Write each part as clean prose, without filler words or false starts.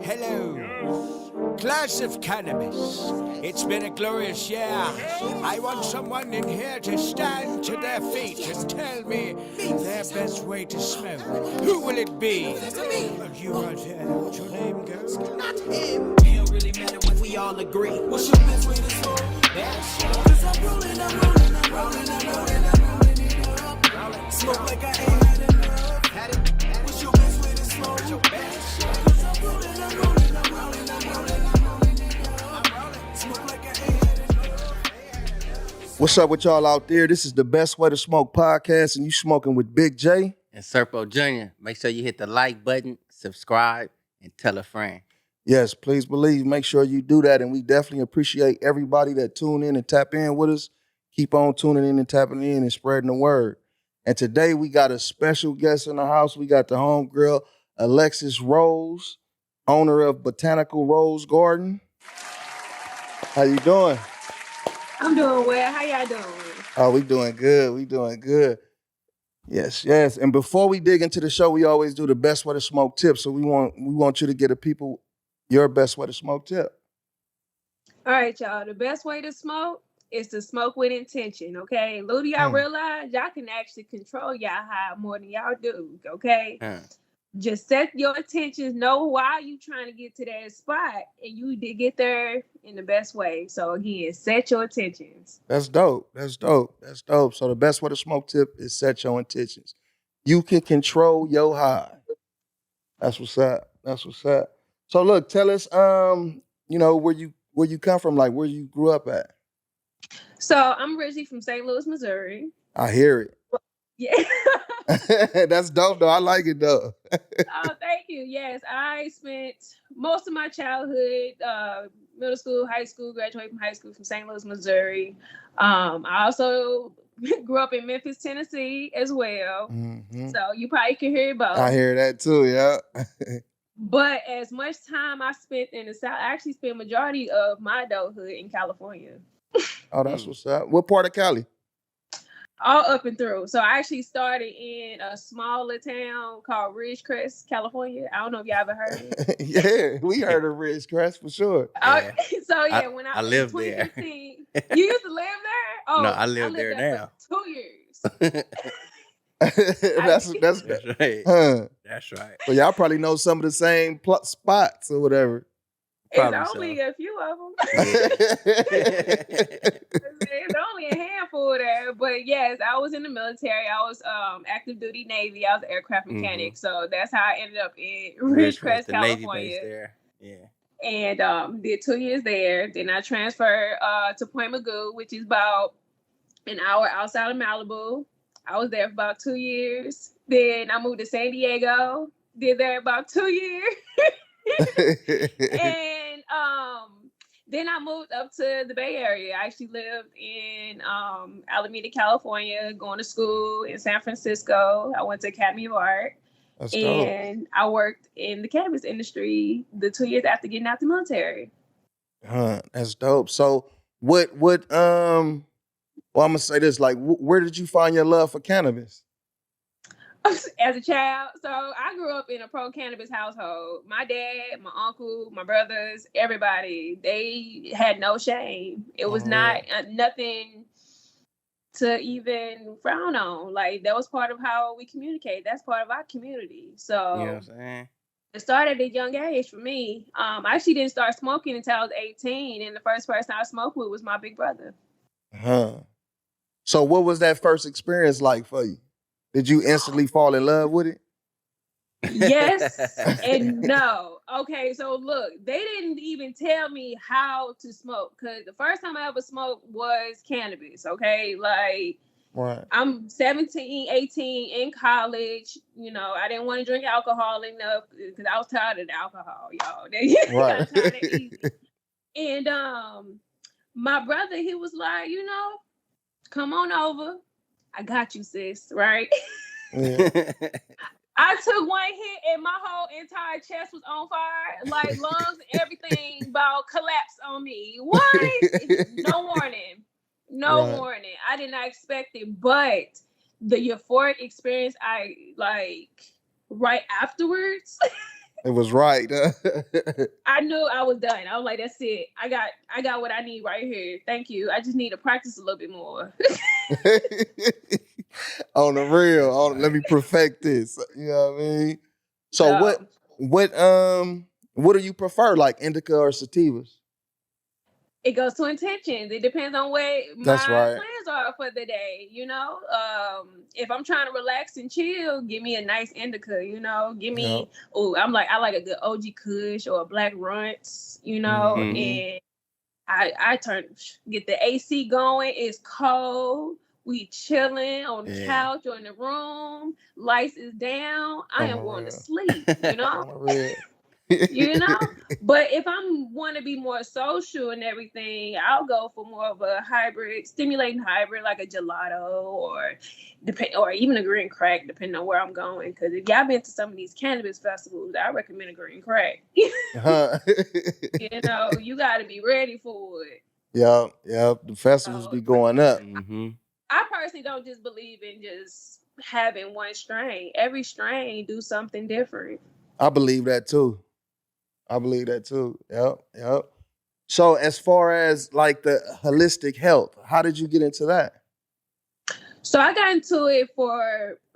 Hello. Class of cannabis. It's been a glorious year. I want someone in here to stand to their feet and tell me their best way to smoke. Who will it be? You are what's your name, girl? Not him. It don't really matter when we all agree. What's your best way to smoke? Cause I'm rolling it up. Smoke like I ain't had enough. What's your best way to smoke? Cause I'm rolling it up. Smoke like I ain't had enough. What's up with y'all out there? This is the Best Way to Smoke podcast, and you smoking with Big J. And Serpo Jr. Make sure you hit the like button, subscribe, and tell a friend. Yes, please believe. Make sure you do that, and we definitely appreciate everybody that tune in and tap in with us. Keep on tuning in and tapping in and spreading the word. And today we got a special guest in the house. We got the homegirl, Alexxis Rose, owner of Botanical Rose Garden. How you doing? I'm doing well. How y'all doing? Oh, we doing good. We doing good. Yes. And before we dig into the show, we always do the best way to smoke tip. So we want you to get the people your best way to smoke tip. All right, y'all. The best way to smoke is to smoke with intention, okay? Little do y'all realize y'all can actually control y'all high more than y'all do, okay? Just set your intentions, know why you trying to get to that spot, and you did get there in the best way. So again, set your intentions. That's dope. So the best way to smoke tip is set your intentions. You can control your high. That's what's up. So look, tell us, where you come from, like where you grew up at. So I'm originally from St. Louis, Missouri. I hear it. Yeah. That's dope though. I like it though. Oh, thank you. Yes, I spent most of my childhood, middle school, high school, graduated from high school from St. Louis, Missouri. I also grew up in Memphis, Tennessee as well. Mm-hmm. So you probably can hear both. I hear that too, yeah. But as much time I spent in the South, I actually spent majority of my adulthood in California. Oh, that's what's up. What part of Cali? All up and through. So I actually started in a smaller town called Ridgecrest, California. I don't know if y'all ever heard of it. Yeah, we heard of Ridgecrest for sure. Yeah. So yeah, when I lived there. You used to live there? Oh, No, I live there now. For 2 years. That's right. That's right. So y'all probably know some of the same spots or whatever. It's only a few of them. It's only a handful there. But yes, I was in the military. I was active duty Navy. I was an aircraft mechanic. So that's how I ended up in Ridgecrest, the California. Navy base there. Yeah. And did 2 years there. Then I transferred to Point Magoo, which is about an hour outside of Malibu. I was there for about 2 years. Then I moved to San Diego. Did there about 2 years. And then I moved up to the Bay Area. I actually lived in Alameda, California, going to school in San Francisco. I went to Academy of Art. That's and dope. I worked in the cannabis industry the 2 years after getting out the military. That's dope. So well, I'm gonna say this, like where did you find your love for cannabis? As a child, so I grew up in a pro-cannabis household. My dad, my uncle, my brothers, everybody, they had no shame. It was not nothing to even frown on. Like, that was part of how we communicate. That's part of our community. So you know what I'm saying? It started at a young age for me. I actually didn't start smoking until I was 18, and the first person I smoked with was my big brother. So what was that first experience like for you? Did you instantly fall in love with it? Yes and no. Okay, so look, they didn't even tell me how to smoke, because the first time I ever smoked was cannabis, okay? Like, right. I'm 17, 18 in college. You know, I didn't want to drink alcohol enough because I was tired of the alcohol, y'all. Right. Tired of easy. And my brother, he was like, come on over. I got you, sis, right? Yeah. I took one hit and my whole entire chest was on fire. Like, lungs and everything about collapsed on me. What? No warning. Warning. I did not expect it. But the euphoric experience I, like, right afterwards, It was right. I knew I was done. I was like, that's it. I got what I need right here. Thank you. I just need to practice a little bit more. On the real, That's let me right. perfect this. You know what I mean? So No. what what do you prefer, like indica or sativas? It goes to intentions. It depends on what That's my right. plans are for the day. If I'm trying to relax and chill, give me a nice indica. Give Yeah. me. Oh, I like a good OG Kush or a Black Runts. Mm-hmm. And I get the AC going. It's cold. We chilling on the Yeah. couch or in the room. Lights is down. I On the am going to real. sleep. On the real. you know. But if I'm want to be more social and everything, I'll go for more of a hybrid, stimulating hybrid, like a gelato or even a green crack, depending on where I'm going. Because if y'all been to some of these cannabis festivals, I recommend a green crack. Huh. You got to be ready for it. Yeah, yeah. The festivals So be going up. Mm-hmm. I personally don't just believe in just having one strain. Every strain do something different. I believe that too. I believe that too. Yep, yep. So as far as like the holistic health, how did you get into that? So I got into it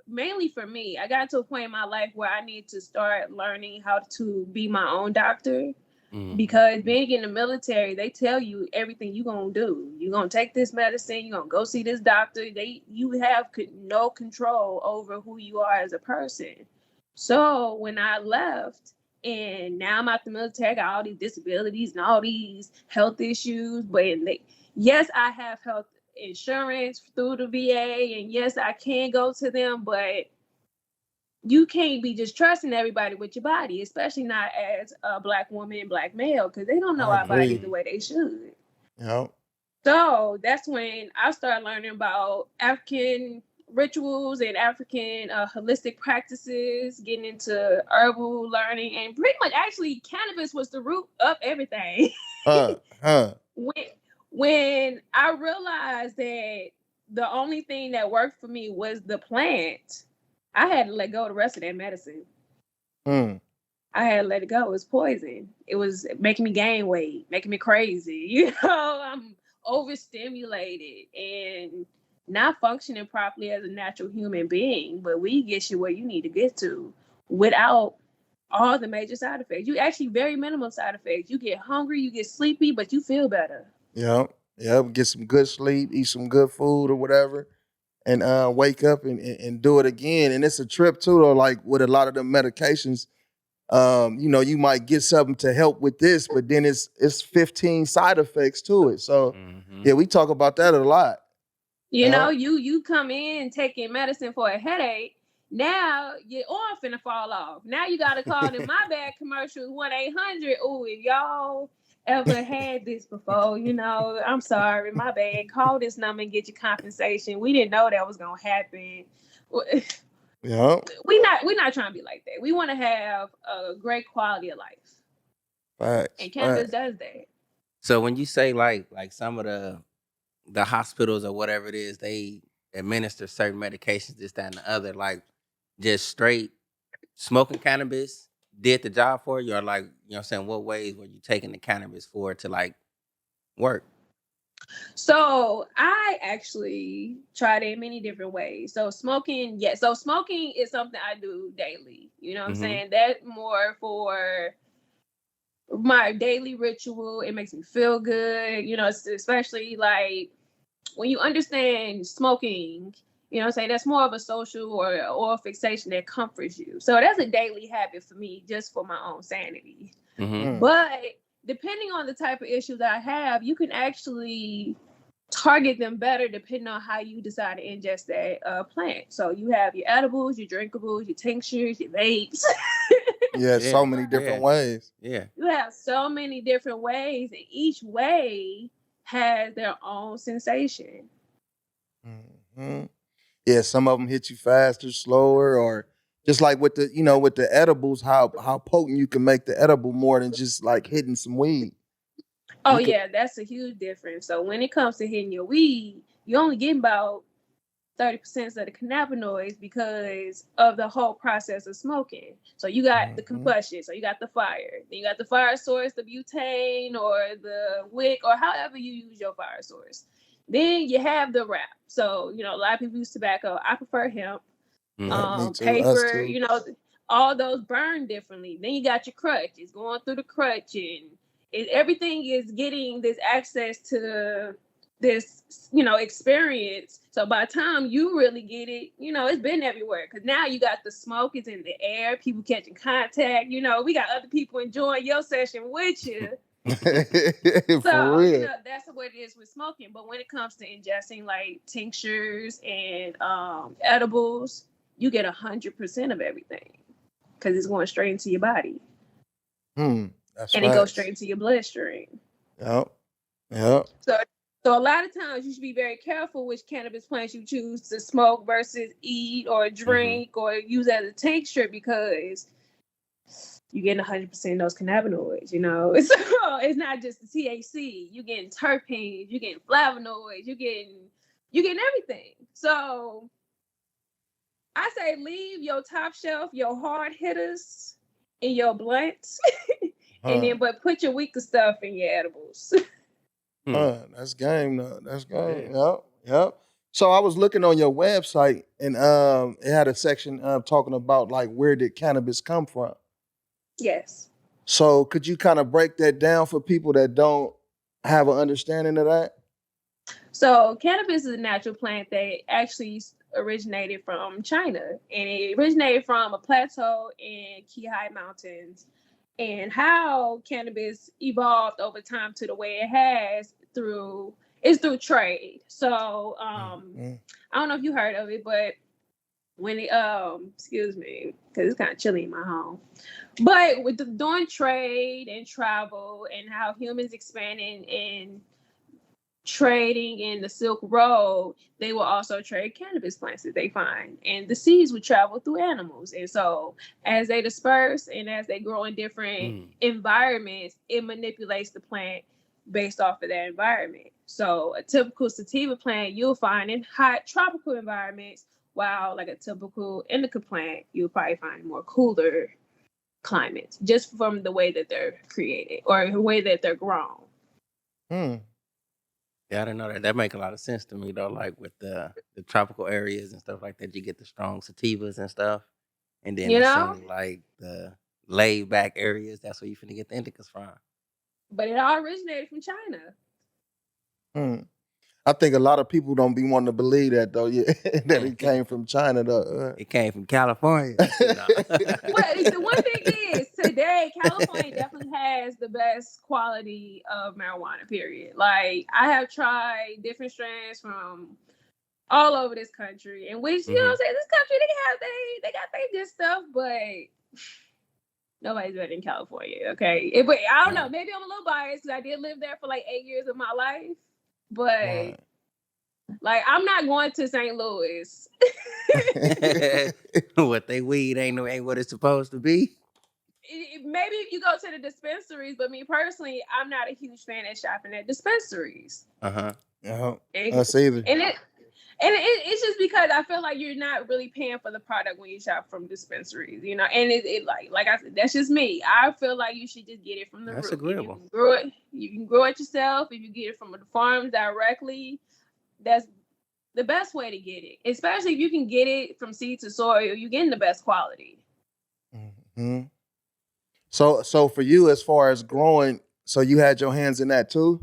mainly for me. I got to a point in my life where I need to start learning how to be my own doctor. Mm-hmm. Because being in the military, they tell you everything you're gonna do. You're gonna take this medicine, you're gonna go see this doctor. You have no control over who you are as a person. So when I left and now I'm out the military, I got all these disabilities and all these health issues. Yes, I have health insurance through the VA, and yes, I can go to them, but you can't be just trusting everybody with your body, especially not as a Black woman and Black male, because they don't know I our bodies agree. the way they should. Yep. So that's when I started learning about African rituals and African holistic practices, getting into herbal learning, and pretty much actually cannabis was the root of everything. Huh. when when I realized that the only thing that worked for me was the plant, I had to let go of the rest of that medicine. Hmm. I had to let it go. It was poison. It was making me gain weight, making me crazy. I'm overstimulated and not functioning properly as a natural human being. But we get you where you need to get to without all the major side effects. You actually very minimal side effects. You get hungry, you get sleepy, but you feel better. Yep. Yep. Get some good sleep, eat some good food or whatever, and wake up and do it again. And it's a trip too, though, like with a lot of the medications. You might get something to help with this, but then it's 15 side effects to it. So Mm-hmm. yeah, we talk about that a lot. Yeah. You come in taking medicine for a headache. Now your arm finna fall off. Now you gotta call the My Bad commercials 1-800. Oh, if y'all ever had this before, I'm sorry, my bad. Call this number and get your compensation. We didn't know that was gonna happen. Yeah. We're not trying to be like that. We want to have a great quality of life, Facts. and cannabis Facts. does that. So when you say like some of the hospitals or whatever it is, they administer certain medications, this, that, and the other, like just straight smoking cannabis did the job for you, or like, what I'm saying, what ways were you taking the cannabis for it to like work? So I actually tried it in many different ways. So smoking, yes. So smoking is something I do daily. You know what I'm Mm-hmm. saying? That more for my daily ritual. It makes me feel good. Especially like when you understand smoking, what I'm saying, that's more of a social or fixation that comforts you. So that's a daily habit for me, just for my own sanity. Mm-hmm. Mm. But depending on the type of issue that I have, you can actually target them better depending on how you decide to ingest that plant. So you have your edibles, your drinkables, your tinctures, your vapes. Yeah, so Yeah. many different Yeah. ways. Yeah. You have so many different ways, and each way has their own sensation. Hmm. Yeah, some of them hit you faster, slower, or just like with the edibles, how potent you can make the edible more than just like hitting some weed. Oh You could yeah, that's a huge difference. So when it comes to hitting your weed, you only getting about 30% of the cannabinoids because of the whole process of smoking. So you got the combustion, so you got the fire, then you got the fire source, the butane or the wick or however you use your fire source. Then you have the wrap. So, a lot of people use tobacco. I prefer hemp. Me too. Us Paper, too. all those burn differently. Then you got your crutch. It's going through the crutch and everything is getting this access to this, experience. So by the time you really get it, it's been everywhere. Because now you got the smoke, it's in the air, people catching contact. We got other people enjoying your session with you. For real. That's what it is with smoking. But when it comes to ingesting like tinctures and edibles, you get 100% of everything because it's going straight into your body. That's and right. It goes straight into your bloodstream. Yep. So a lot of times you should be very careful which cannabis plants you choose to smoke versus eat or drink or use as a tincture because you're getting 100% of those cannabinoids, So it's not just the THC. You're getting terpenes, you're getting flavonoids, you're getting everything. So I say leave your top shelf, your hard hitters in your blunts, but put your weaker stuff in your edibles. That's game. That's game. Yeah. Yep. So I was looking on your website, and it had a section talking about like where did cannabis come from. Yes. So could you kind of break that down for people that don't have an understanding of that? So cannabis is a natural plant that actually originated from China, and it originated from a plateau in Qihai Mountains. And how cannabis evolved over time to the way it has through trade. So I don't know if you heard of it, but when it excuse me, because it's kind of chilly in my home. But with doing trade and travel and how humans expanding and trading in the Silk Road, they will also trade cannabis plants that they find, and the seeds would travel through animals. And so as they disperse and as they grow in different environments, it manipulates the plant based off of that environment. So a typical sativa plant you'll find in hot tropical environments, while like a typical indica plant you'll probably find in more cooler climates, just from the way that they're created or the way that they're grown. Yeah, I didn't know that. That make a lot of sense to me though. Like with the tropical areas and stuff like that, you get the strong sativas and stuff, and then it seems like the laid back areas, that's where you finna get the indicas from. But it all originated from China. I think a lot of people don't be wanting to believe that though. Yeah, that it came from China though. It came from California. Well, the one thing is today California definitely has the best quality of marijuana. Period. Like I have tried different strains from all over this country, in which you know what I'm saying, this country they got their good stuff, but nobody's better than California. Okay, but I don't know. Maybe I'm a little biased because I did live there for like 8 years of my life. But like I'm not going to St. Louis. What they weed ain't what it's supposed to be. Maybe if you go to the dispensaries, but me personally, I'm not a huge fan of shopping at dispensaries. Us either. And it's just because I feel like you're not really paying for the product when you shop from dispensaries, and it like I said, that's just me. I feel like you should just get it from the root. That's agreeable. You can grow it yourself. If you get it from the farms directly, that's the best way to get it. Especially if you can get it from seed to soil, you're getting the best quality. So for you, as far as growing, so you had your hands in that too?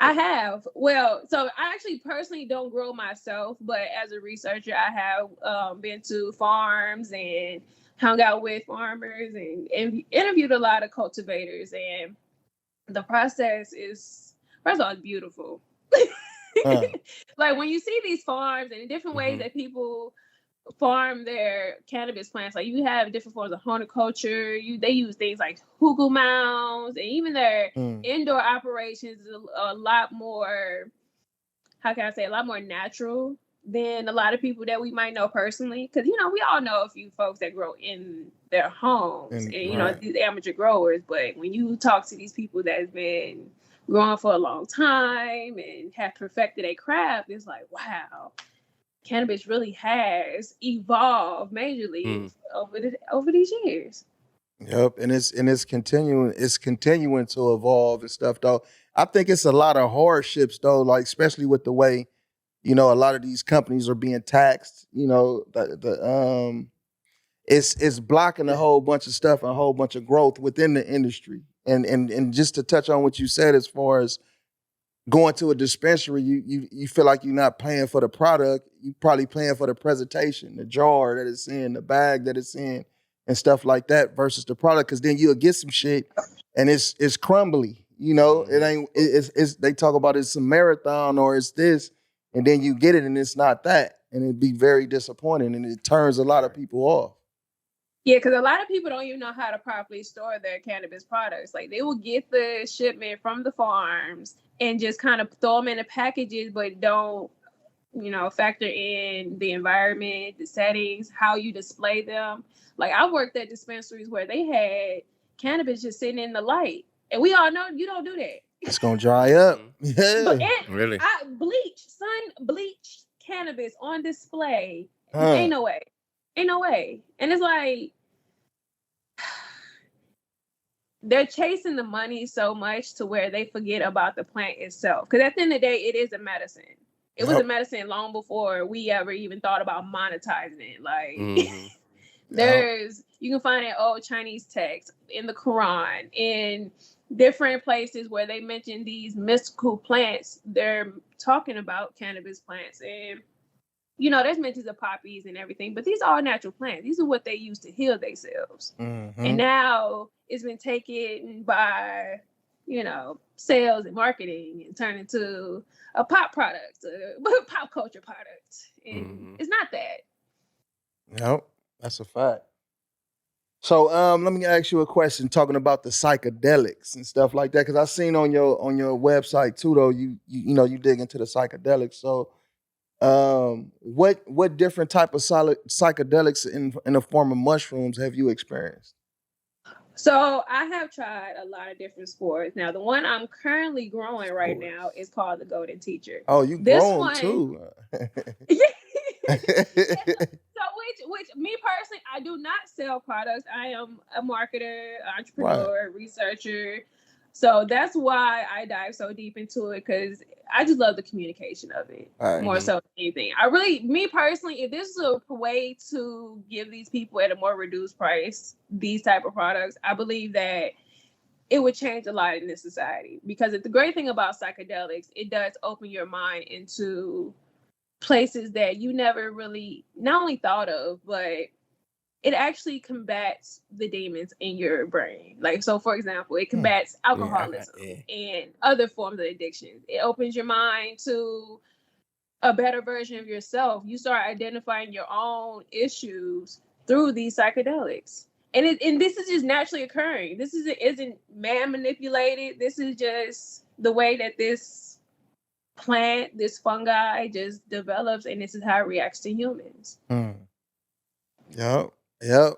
I have. Well, so I actually personally don't grow myself, but as a researcher, I have been to farms and hung out with farmers and interviewed a lot of cultivators. And the process is, first of all, it's beautiful. Like when you see these farms and the different ways that people farm their cannabis plants, like you have different forms of horticulture. They use things like hookah mounds, and even their indoor operations is a lot more, how can I say, a lot more natural than a lot of people that we might know personally. Because we all know a few folks that grow in their homes, and these amateur growers. But when you talk to these people that's been growing for a long time and have perfected a craft, it's like, wow. cannabis really has evolved majorly over these years. Yep, and it's continuing to evolve and stuff though. I think it's a lot of hardships though, like especially with the way, a lot of these companies are being taxed. It's blocking a whole bunch of stuff and a whole bunch of growth within the industry. And just to touch on what you said as far as going to a dispensary, you feel like you're not paying for the product. You probably paying for the presentation, the jar that it's in, the bag that it's in, and stuff like that versus the product. Because then you'll get some shit and it's crumbly. It ain't. It's they talk about it's a marathon or it's this, and then you get it and it's not that, and it'd be very disappointing and it turns a lot of people off. Yeah, because a lot of people don't even know how to properly store their cannabis products. Like they will get the shipment from the farms and just kind of throw them in the packages, but don't, factor in the environment, the settings, how you display them. Like I worked at dispensaries where they had cannabis just sitting in the light. And we all know you don't do that. It's going to dry up. Yeah. Really? Bleached cannabis on display. Ain't no way. And it's like, they're chasing the money so much to where they forget about the plant itself. Because at the end of the day, it is a medicine. It was a medicine long before we ever even thought about monetizing it. Like, you can find it old Chinese texts, in the Quran, in different places where they mention these mystical plants. They're talking about cannabis plants. And, there's mentions of poppies and everything, but these are all natural plants. These are what they use to heal themselves. And now it's been taken by, sales and marketing and turned into a pop product, a pop culture product. And it's not that. Nope, that's a fact. So let me ask you a question talking about the psychedelics and stuff like that, because I've seen on your website too, though, you dig into the psychedelics. So what different type of psychedelics in the form of mushrooms have you experienced? So I have tried a lot of different sports. Now, the one I'm currently growing right now is called the Golden Teacher. Oh, you grown too. So, which me personally, I do not sell products. I am a marketer, entrepreneur, researcher. So that's why I dive so deep into it, because I just love the communication of it more so than anything. Me personally, if this is a way to give these people at a more reduced price these type of products, I believe that it would change a lot in this society. Because the great thing about psychedelics, it does open your mind into places that you never really not only thought of, but it actually combats the demons in your brain. Like, so for example, it combats alcoholism and other forms of addiction. It opens your mind to a better version of yourself. You start identifying your own issues through these psychedelics. And this is just naturally occurring. This isn't man manipulated. This is just the way that this plant, this fungi just develops, and this is how it reacts to humans. Yep.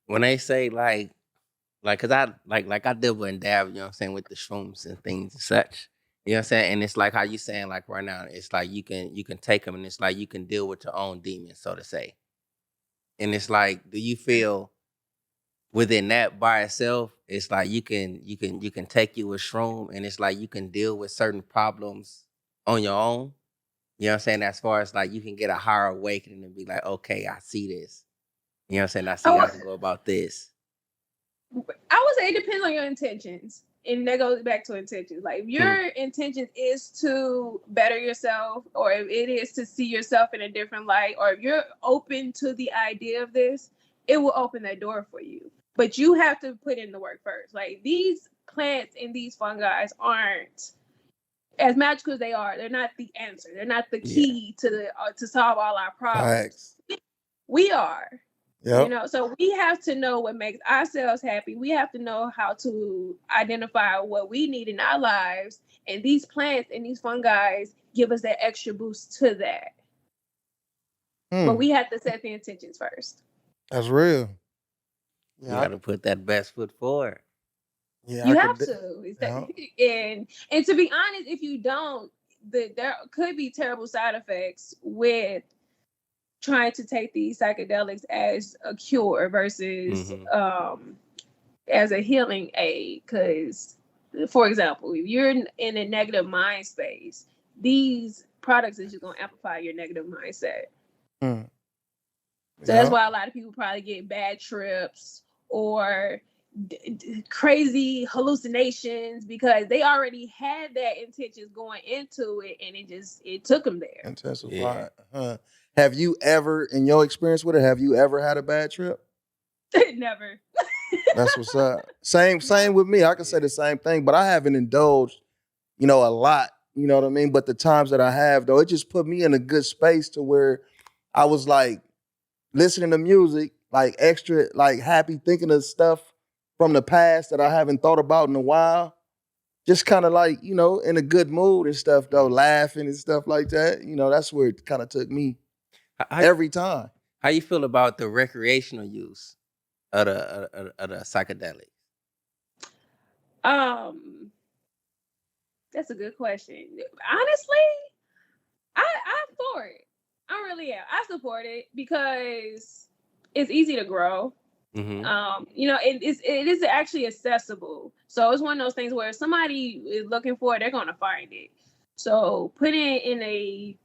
When they say like, cause I I dabble and dab, with the shrooms and things and such. You know what I'm saying? And it's like how you saying like right now, it's like you can take them and it's like you can deal with your own demons, so to say. And it's like, do you feel within that by itself, it's like you can take you a shroom and it's like you can deal with certain problems on your own? You know what I'm saying? As far as like you can get a higher awakening and be like, okay, I see this. You know what I'm saying? I see how to go about this. I would say it depends on your intentions. And that goes back to intentions. Like, if your intention is to better yourself, or if it is to see yourself in a different light, or if you're open to the idea of this, it will open that door for you. But you have to put in the work first. Like, these plants and these fungi aren't as magical as they are. They're not the answer. They're not the key to solve all our problems. We are. Yep. So we have to know what makes ourselves happy. We have to know how to identify what we need in our lives. And these plants and these fungi give us that extra boost to that. But we have to set the intentions first. That's real. You got to put that best foot forward. Yeah, you have to. And to be honest, if you don't, there could be terrible side effects with trying to take these psychedelics as a cure versus as a healing aid. Because, for example, if you're in a negative mind space, these products is just going to amplify your negative mindset. So that's why a lot of people probably get bad trips or crazy hallucinations, because they already had that intentions going into it, and it took them there. Intensified. Have you ever, in your experience with it, have you ever had a bad trip? Never. That's what's up. Same with me. I can say the same thing, but I haven't indulged, a lot. You know what I mean? But the times that I have, though, it just put me in a good space to where I was like listening to music, like extra, like happy, thinking of stuff from the past that I haven't thought about in a while. Just kind of like, in a good mood and stuff, though, laughing and stuff like that. That's where it kind of took me every time. How you feel about the recreational use of the psychedelics? That's a good question. Honestly, I'm for it. I really am. I support it because it's easy to grow. It is actually accessible. So it's one of those things where if somebody is looking for it, they're going to find it. So putting it in a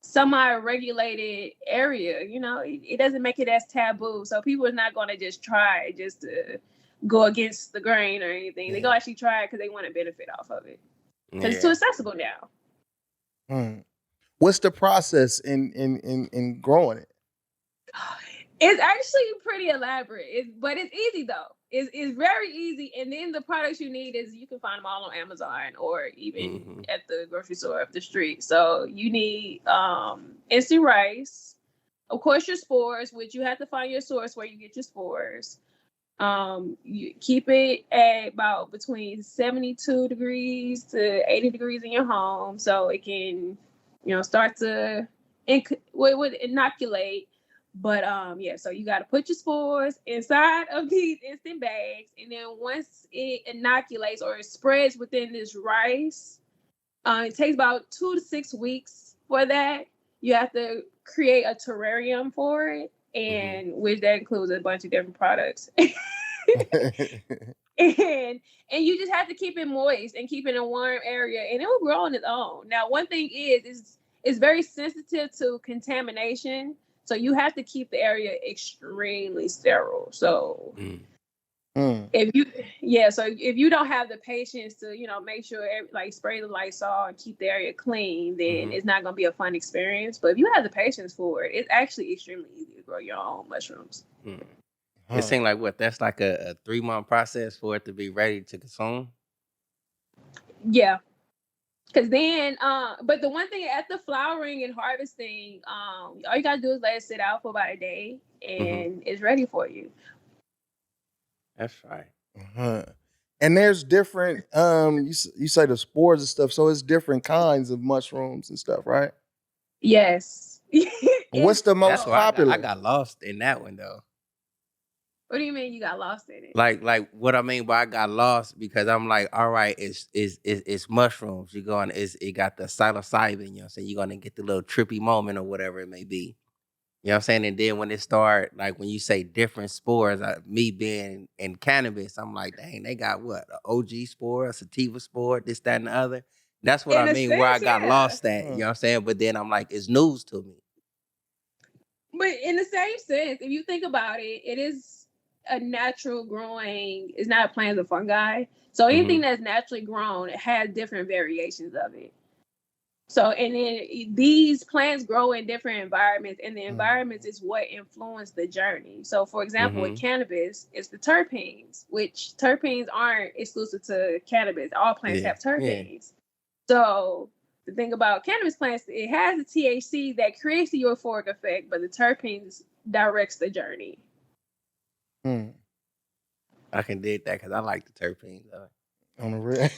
semi-regulated area, it doesn't make it as taboo. So people are not going to just try it just to go against the grain or anything. They go actually try it because they want to benefit off of it. Because it's too accessible now. What's the process in growing it? It's actually pretty elaborate, but it's easy though. It's very easy. And then the products you need you can find them all on Amazon or even at the grocery store up the street. So you need instant rice, of course your spores, which you have to find your source where you get your spores. You keep it at about between 72 degrees to 80 degrees in your home, so it can, start to inoculate. But so you got to put your spores inside of these instant bags, and then once it inoculates or it spreads within this rice, it takes about 2 to 6 weeks for that. You have to create a terrarium for it, and which that includes a bunch of different products. and you just have to keep it moist and keep it in a warm area, and it will grow on its own. Now, one thing is it's very sensitive to contamination. So you have to keep the area extremely sterile. So if you don't have the patience to, make sure spray the Lysol and keep the area clean, then it's not going to be a fun experience. But if you have the patience for it, it's actually extremely easy to grow your own mushrooms. It seems like that's like a 3-month process for it to be ready to consume. Yeah. Because then, but the one thing at the flowering and harvesting, all you got to do is let it sit out for about a day and it's ready for you. That's right. And there's different, you say the spores and stuff, so it's different kinds of mushrooms and stuff, right? Yes. What's the most popular? I got lost in that one, though. What do you mean you got lost in it? Like what I mean by I got lost, because I'm like, all right, it's mushrooms. You're going, it got the psilocybin, so you're gonna get the little trippy moment or whatever it may be. You know what I'm saying? And then when it start, like when you say different spores, me being in cannabis, I'm like, dang, they got what? An OG spore, a sativa spore, this, that, and the other. That's what I mean, where I got lost at. You know what I'm saying? But then I'm like, it's news to me. But in the same sense, if you think about it, it is a natural growing, it's not a plant of fungi. So anything that's naturally grown, it has different variations of it. So, and then these plants grow in different environments, and the environments is what influence the journey. So, for example, with cannabis, it's the terpenes, which terpenes aren't exclusive to cannabis. All plants have terpenes. So, the thing about cannabis plants, it has the THC that creates the euphoric effect, but the terpenes directs the journey. I can dig that because I like the terpenes though. On the real.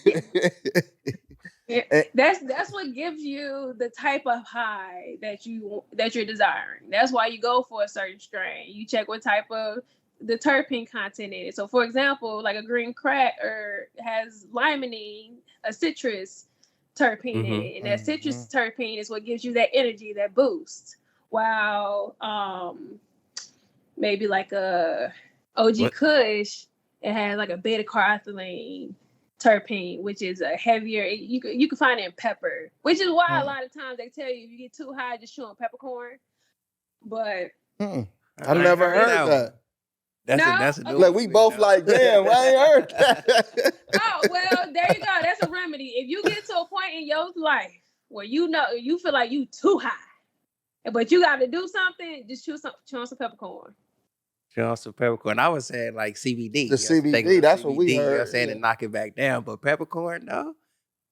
That's what gives you the type of high that you're desiring. That's why you go for a certain strain. You check what type of the terpene content in it. So, for example, like a green cracker has limonene, a citrus terpene in it, and that citrus terpene is what gives you that energy, that boost. while maybe like a OG Kush, it has like a beta carotene terpene, which is a heavier. You can find it in pepper, which is why a lot of times they tell you if you get too high, just chew on peppercorn. But I never heard that. That's a new like we both like, damn, I ain't heard that. Oh well, there you go. That's a remedy. If you get to a point in your life where you know you feel like you too high, but you got to do something, just chew on some peppercorn. Chew on some peppercorn. I was saying like CBD. The CBD, that's what we heard. You're saying to knock it back down, but peppercorn, no.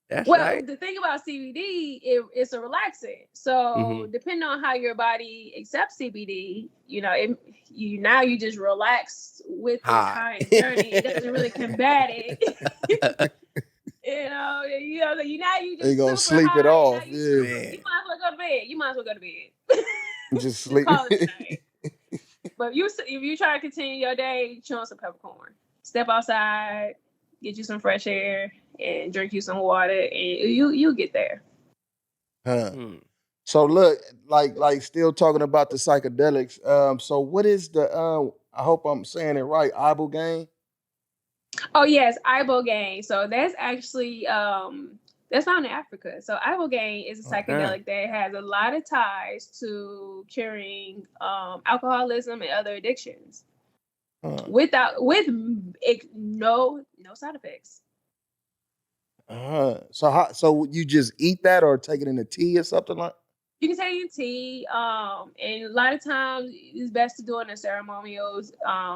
That's well, right. The thing about CBD, it's a relaxant. So depending on how your body accepts CBD, you just relax with the high and dirty. It doesn't really combat it. Now you just gonna sleep it off. You might as well go to bed. You might as well go to bed. Just sleep. Call it a night. But if you try to continue your day, chew on some peppercorn. Step outside, get you some fresh air, and drink you some water, and you'll get there. So look, like still talking about the psychedelics. So what is the I hope I'm saying it right, ibogaine? Oh yes, ibogaine. So that's actually that's found in Africa. So ibogaine is a psychedelic that has a lot of ties to curing alcoholism and other addictions, with no side effects. So you just eat that or take it in a tea or something like? You can take it in tea, and a lot of times it's best to do it in a ceremonial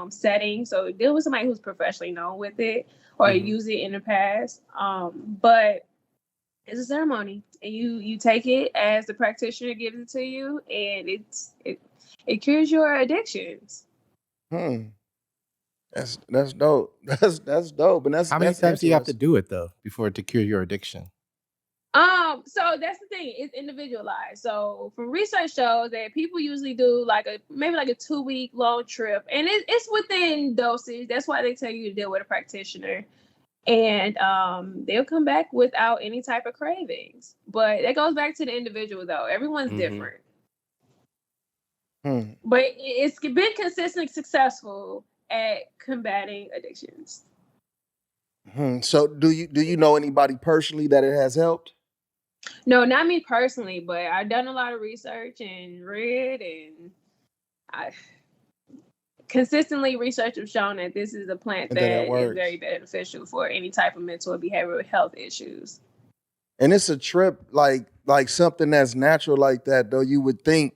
setting. So deal with somebody who's professionally known with it or use it in the past. But it's a ceremony, and you take it as the practitioner gives it to you, and it cures your addictions. That's dope. That's dope. And that's how many times do you have to do it though before to cure your addiction? So that's the thing. It's individualized. So from research shows that people usually do maybe a 2-week long trip, and it's within dosage. That's why they tell you to deal with a practitioner, and they'll come back without any type of cravings. But that goes back to the individual though. Everyone's different. But it's been consistently successful at combating addictions. So do you know anybody personally that it has helped? No, not me personally, but I've done a lot of research and read, and I consistently research has shown that this is a plant that is very beneficial for any type of mental or behavioral health issues. And it's a trip like something that's natural like that, though. You would think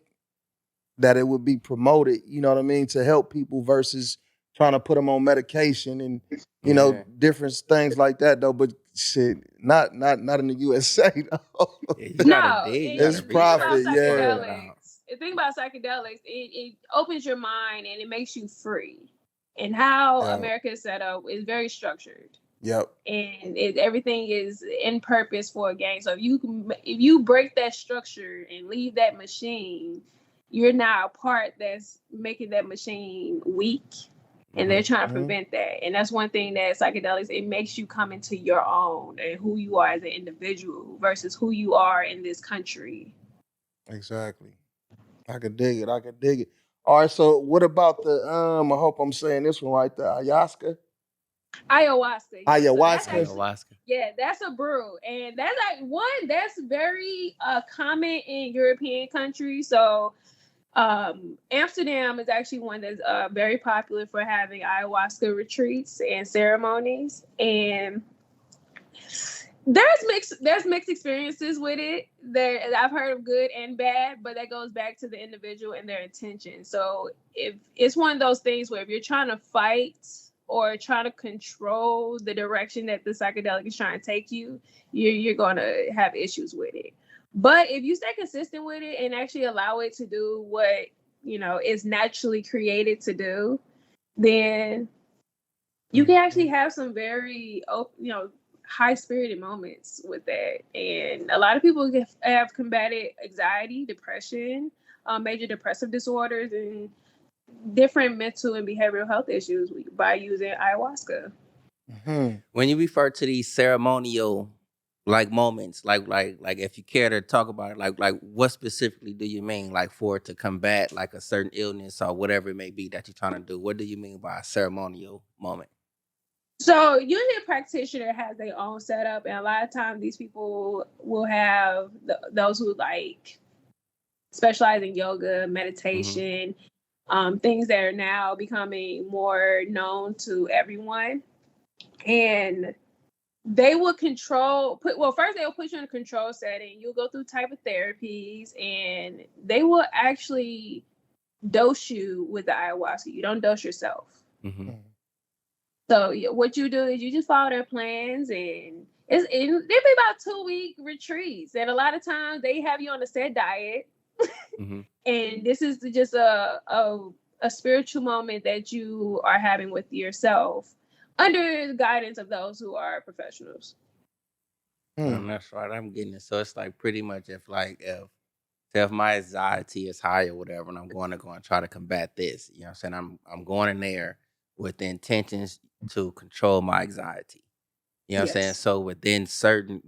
that it would be promoted, you know what I mean, to help people versus trying to put them on medication and different things like that, though. But shit, not in the USA. Though. It's profit. The thing about psychedelics, it opens your mind and it makes you free. And how America is set up is very structured. Yep. And everything is in purpose for a gain. So if you break that structure and leave that machine, you're now a part that's making that machine weak. And they're trying to prevent that. And that's one thing that psychedelics, it makes you come into your own and who you are as an individual versus who you are in this country. Exactly. I could dig it. All right, so what about the I hope I'm saying this one right, the ayahuasca? Ayahuasca. Ayahuasca. Yeah, that's a brew. And that's that's very common in European countries. So Amsterdam is actually one that's very popular for having ayahuasca retreats and ceremonies, and there's mixed experiences with it. I've heard of good and bad, but that goes back to the individual and their intention. So if it's one of those things where if you're trying to fight or trying to control the direction that the psychedelic is trying to take you, you're going to have issues with it. But if you stay consistent with it and actually allow it to do what, is naturally created to do, then you can actually have some very, high-spirited moments with that. And a lot of people have combated anxiety, depression, major depressive disorders, and different mental and behavioral health issues by using ayahuasca. When you refer to these ceremonial Like moments, like if you care to talk about it, like what specifically do you mean, like for it to combat like a certain illness or whatever it may be that you're trying to do? What do you mean by a ceremonial moment? So usually a practitioner has their own setup, and a lot of times these people will have those who like specialize in yoga, meditation, things that are now becoming more known to everyone. And they will first they will put you in a control setting. You'll go through type of therapies, and they will actually dose you with the ayahuasca. You don't dose yourself. So what you do is you just follow their plans, and it'll be about 2-week retreats. And a lot of times they have you on a set diet. And this is just a spiritual moment that you are having with yourself under the guidance of those who are professionals. That's right. I'm getting it. So it's like pretty much if my anxiety is high or whatever, and I'm going to go and try to combat this, you know what I'm saying? I'm going in there with the intentions to control my anxiety. You know what I'm saying? So within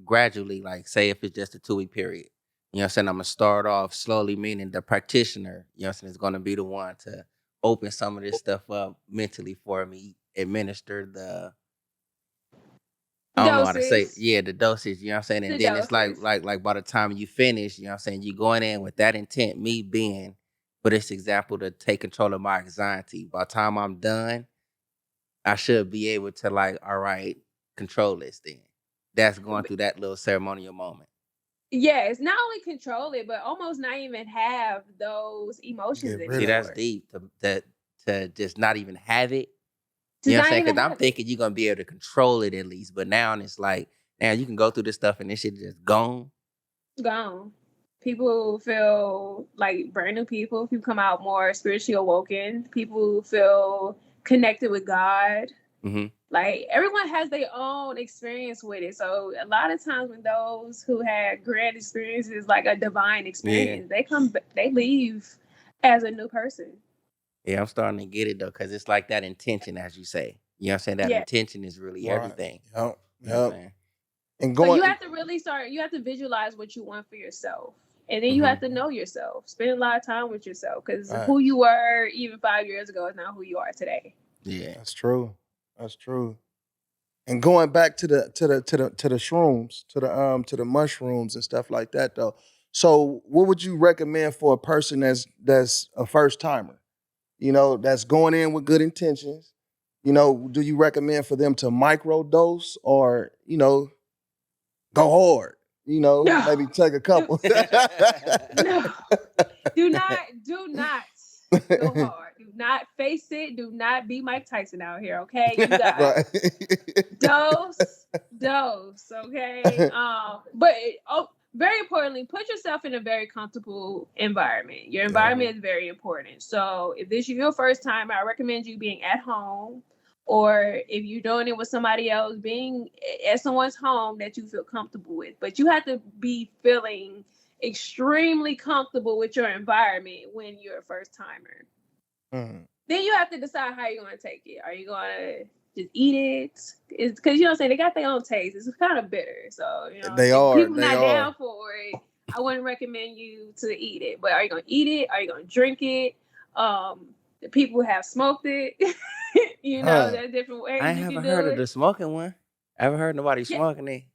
gradually, like say if it's just a 2-week period, you know what I'm saying? I'm going to start off slowly, meaning the practitioner, you know what I'm saying, is going to be the one to open some of this stuff up mentally for me, administer I don't know how to say, the dosage, you know what I'm saying? And then it's like by the time you finish, you know what I'm saying, you going in with that intent, me being, for this example, to take control of my anxiety. By the time I'm done, I should be able to like, all right, control this then. That's going through that little ceremonial moment. Yes, not only control it, but almost not even have those emotions anymore. See, that's deep to just not even have it. You know what I'm saying? Because I'm thinking you're going to be able to control it at least. But now it's like, now you can go through this stuff and this shit just gone. Gone. People feel like brand new people. People come out more spiritually awoken. People feel connected with God. Like everyone has their own experience with it. So a lot of times when those who had grand experiences, like a divine experience, they leave as a new person. Yeah, I'm starting to get it though, because it's like that intention, as you say. You know what I'm saying? That intention is really everything. Yep. You know what I'm saying? So you have to really you have to visualize what you want for yourself. And then you have to know yourself. Spend a lot of time with yourself, because who you were even 5 years ago is not who you are today. Yeah. That's true. That's true. And going back to the shrooms, to the mushrooms and stuff like that though. So what would you recommend for a person that's a first timer? You know, that's going in with good intentions. You know, do you recommend for them to micro dose or, you know, go hard? You know, maybe take a couple. No. Do not go hard. Do not face it. Do not be Mike Tyson out here, okay? You got dose, okay? But very importantly, put yourself in a very comfortable environment. Your environment is very important. So if this is your first time, I recommend you being at home, or if you're doing it with somebody else, being at someone's home that you feel comfortable with. But you have to be feeling extremely comfortable with your environment when you're a first timer. Then you have to decide how you're going to take it. Are you going to just eat it? It's because, you know what I'm saying, they got their own taste. It's kind of bitter. So, you know, if people not down for it, I wouldn't recommend you to eat it. But are you going to eat it? Are you going to drink it? The people who have smoked it, you know, there's different ways. I haven't heard of the smoking one. I haven't heard nobody smoking it.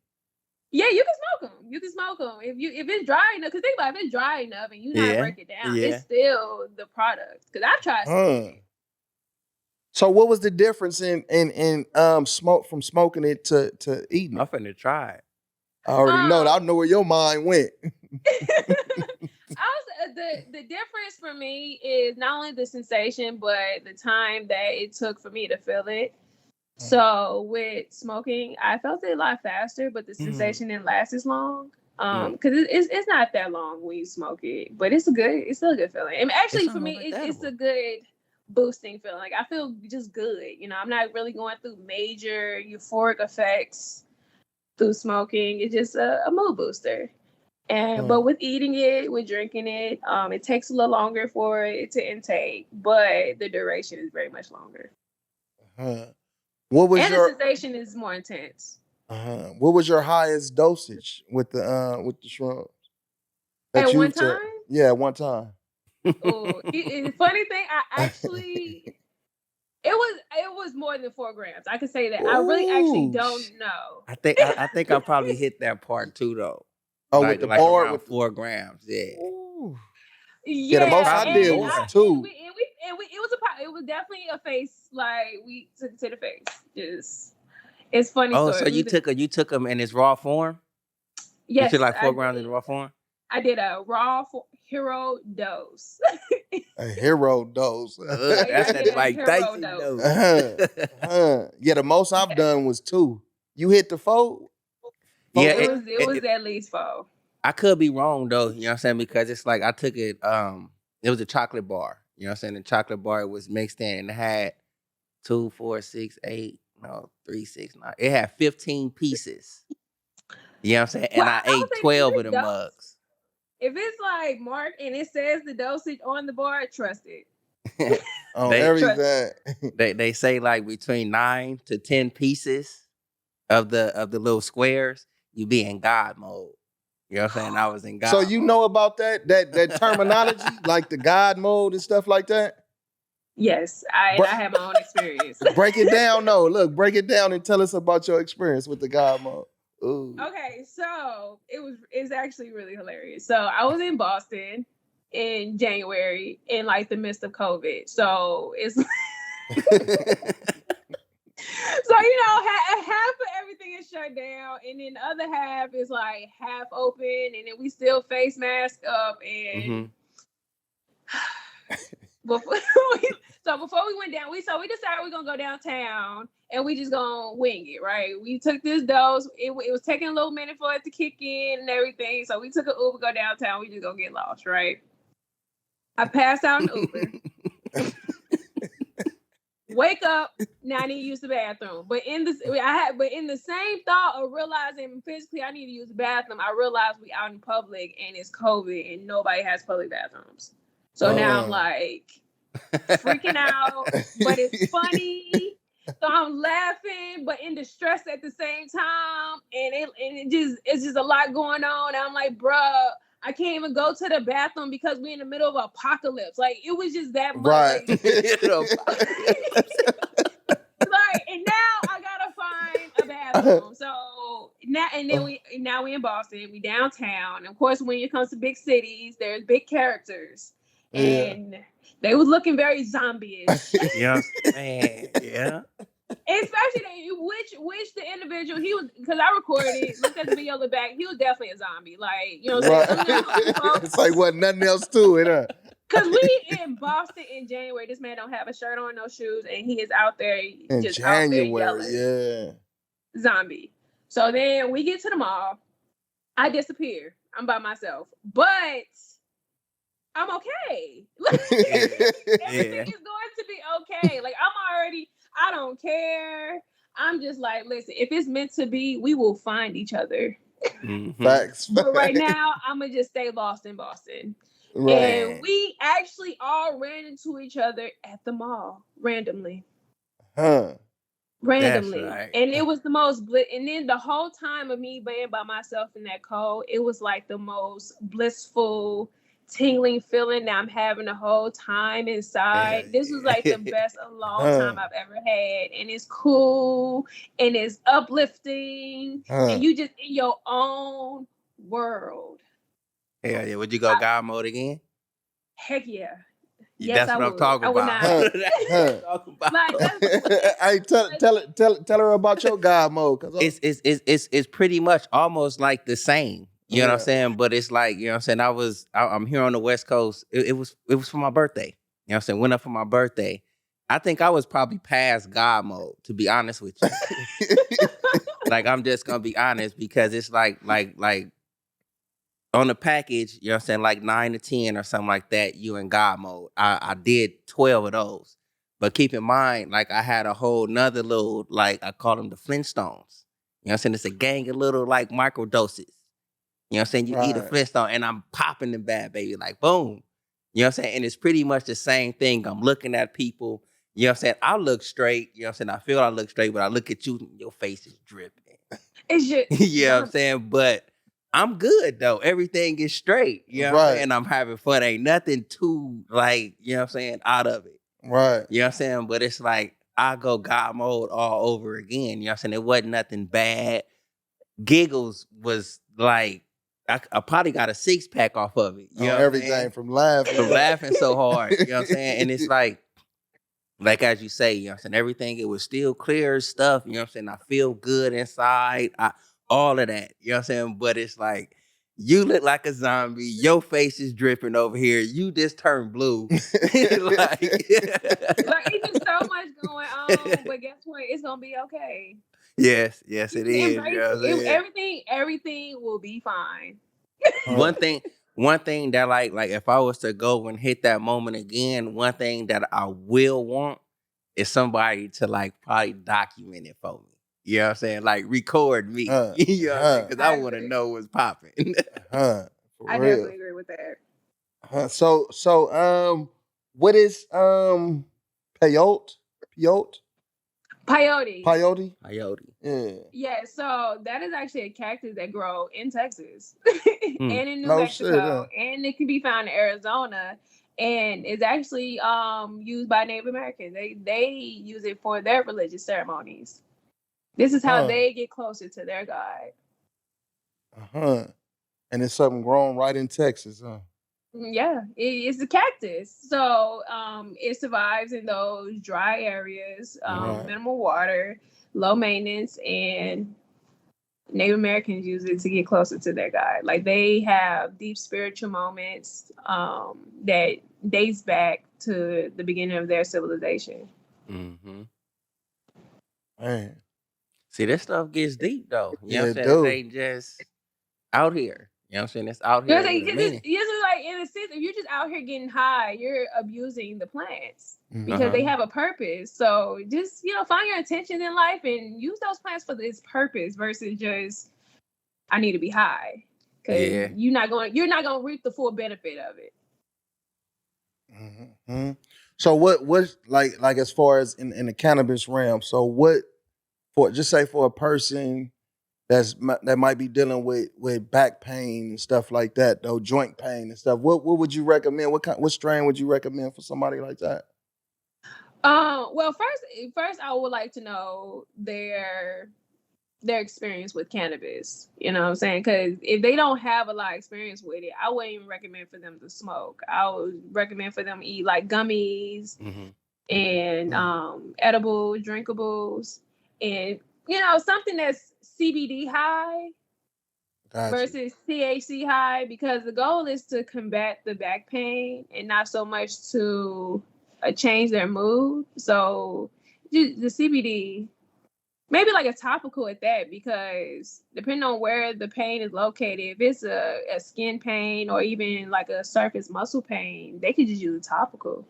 Yeah, you can smoke them. You can smoke them if it's dry enough. Because think about it, if it's dry enough and you not break it down, it's still the product. Because I tried smoking. So what was the difference in smoke from smoking it to eating it? I'm finna try it. I already know. I know where your mind went. The difference for me is not only the sensation, but the time that it took for me to feel it. So with smoking, I felt it a lot faster, but the sensation didn't last as long. Because it's not that long when you smoke it, but it's still a good feeling. And actually, for me, it's a good boosting feeling. Like I feel just good. You know, I'm not really going through major euphoric effects through smoking. It's just a mood booster. And but with eating it, with drinking it, it takes a little longer for it to intake, but the duration is very much longer. What was the sensation is more intense. What was your highest dosage with the shrooms that At you one took? time? Yeah, one time. Oh, funny thing, I actually it was more than 4 grams. I can say that. I really actually Ooh. don't know. I think I probably hit that part too though. Oh, with the Like board around with the. 4 grams. Yeah. Ooh. Yeah, the most Yeah, I Probably did and was more. I two. and we it was definitely a face, like we took it to the face. Just it's funny Oh, so story. you took them in its raw form? You took Yes, like I 4 grams in did. raw form? I did a hero dose. A hero dose. That's I did that a Mike hero Tyson dose. dose. Yeah, the most I've done was two. You hit the four? Yeah, Four It grams? was at least 4. I could be wrong though, you know what I'm saying? Because it's like I took it, it was a chocolate bar. You know what I'm saying? The chocolate bar was mixed in and it had 2, 4, 6, 8, no, 3, 6, 9. It had 15 pieces. You know what I'm saying? Well, And I I would ate say if 12 of it's the dose, mugs. if it's like marked and it says the dosage on the bar, trust it. On they Trust it. everything. they say like between 9 to 10 pieces of the little squares, you be in God mode. You know what I'm saying? I was in So God you know mode. about that terminology, like the God mode and stuff like that? Yes, Bre- I have my own experience. break it down. No, look, break it down and tell us about your experience with the God mode. Ooh. Okay, so it's actually really hilarious. So I was in Boston in January in like the midst of COVID. So it's so half of everything is shut down, and then the other half is like half open, and then we still face mask up. And before before we went down, we decided we're gonna go downtown and we just gonna wing it, right? We took this dose. It was taking a little minute for it to kick in and everything. So we took an Uber, go downtown. We just gonna get lost, right? I passed out an Uber. Wake up. Now I need to use the bathroom. But in the same thought of realizing physically I need to use the bathroom, I realized we out in public and it's COVID and nobody has public bathrooms. So now I'm like freaking out, but it's funny. So I'm laughing, but in distress at the same time. And it's just a lot going on. And I'm like, bruh, I can't even go to the bathroom because we're in the middle of an apocalypse. Like, it was just that much. Right. Like, and now I gotta find a bathroom. So now we in Boston, we downtown. And of course, when it comes to big cities, there's big characters. And they was looking very zombie-ish. Yeah, man, yeah. Especially which the individual he was, because I recorded, looked at the video, look back, he was definitely a zombie. Like, you know what I'm saying? It's like wasn't nothing else to it, huh? Because we in Boston in January, this man don't have a shirt on, no shoes, and he is out there In just January, out there yelling. Zombie. So then we get to the mall. I disappear. I'm by myself. But I'm okay. Everything is going to be okay. Like, I don't care. I'm just like, listen, if it's meant to be, we will find each other. Facts. But right now, I'm going to just stay lost in Boston. Right. And we actually all ran into each other at the mall randomly. Randomly. Right. And it was the most and then the whole time of me being by myself in that cold, it was like the most blissful, tingling feeling that I'm having the whole time inside. This was like the best a long time I've ever had. And it's cool and it's uplifting. And you just in your own world. Hell yeah. Would you go God mode again? Heck yeah. Yes, that's what I'm talking about. Hey, tell her about your God mode. It's pretty much almost like the same. You know what I'm saying? But it's like, you know what I'm saying? I'm here on the West Coast. It was for my birthday. You know what I'm saying? Went up for my birthday. I think I was probably past God mode, to be honest with you. Like, I'm just gonna be honest, because it's like on the package, you know what I'm saying, like 9 to 10 or something like that, you in God mode. I did 12 of those. But keep in mind, like, I had a whole nother little, like, I call them the Flintstones. You know what I'm saying? It's a gang of little, like, micro doses. You know what I'm saying? You eat a Flintstone and I'm popping the bad, baby. Like, boom. You know what I'm saying? And it's pretty much the same thing. I'm looking at people. You know what I'm saying? I look straight. You know what I'm saying? I feel I look straight, but I look at you and your face is dripping. It's just You know what I'm saying? But I'm good though. Everything is straight. You know what I'm saying? I'm having fun. Ain't nothing too like, you know what I'm saying, out of it. Right. You know what I'm saying? But it's like I go God mode all over again. You know what I'm saying? It wasn't nothing bad. Giggles was like I probably got a 6-pack off of it. You know what I'm saying? Everything from laughing. From laughing so hard. You know what I'm saying? And it's like as you say, you know what I'm saying, everything, it was still clear stuff, you know what I'm saying? I feel good inside, all of that, you know what I'm saying? But it's like, you look like a zombie, your face is dripping over here, you just turned blue. like it's so much going on, but guess what? It's gonna be okay. Yes, it is. You know what I'm saying? Everything will be fine. One thing that like if I was to go and hit that moment again, one thing that I will want is somebody to like probably document it for me. You know what I'm saying? Like record me. You know what I'm saying? Because I want to know what's popping. I definitely agree with that. So what is peyote? Peyote. Yeah. Yeah, so that is actually a cactus that grow in Texas and in New Mexico, and it can be found in Arizona, and it's actually used by Native Americans. They use it for their religious ceremonies. This is how they get closer to their God. And it's something grown right in Texas, huh? Yeah, it's a cactus, so it survives in those dry areas, minimal water, low maintenance, and Native Americans use it to get closer to their God. Like they have deep spiritual moments that dates back to the beginning of their civilization. Mm-hmm. Man, see, this stuff gets deep though. You know what I'm saying? It ain't just out here. You know what I'm saying? It's out here. It's like in a sense, if you're just out here getting high, you're abusing the plants because they have a purpose. So just, find your intention in life and use those plants for this purpose versus just, I need to be high. Because you're not going to reap the full benefit of it. Mm-hmm. So what's like as far as in the cannabis realm? So what for a person that might be dealing with back pain and stuff like that, though, joint pain and stuff. What would you recommend? What strain would you recommend for somebody like that? Well, first I would like to know their experience with cannabis. You know what I'm saying? Because if they don't have a lot of experience with it, I wouldn't even recommend for them to smoke. I would recommend for them to eat like gummies and edible drinkables, and something that's CBD high versus THC high, because the goal is to combat the back pain and not so much to change their mood. So the CBD, maybe like a topical at that, because depending on where the pain is located, if it's a skin pain or even like a surface muscle pain, they could just use a topical.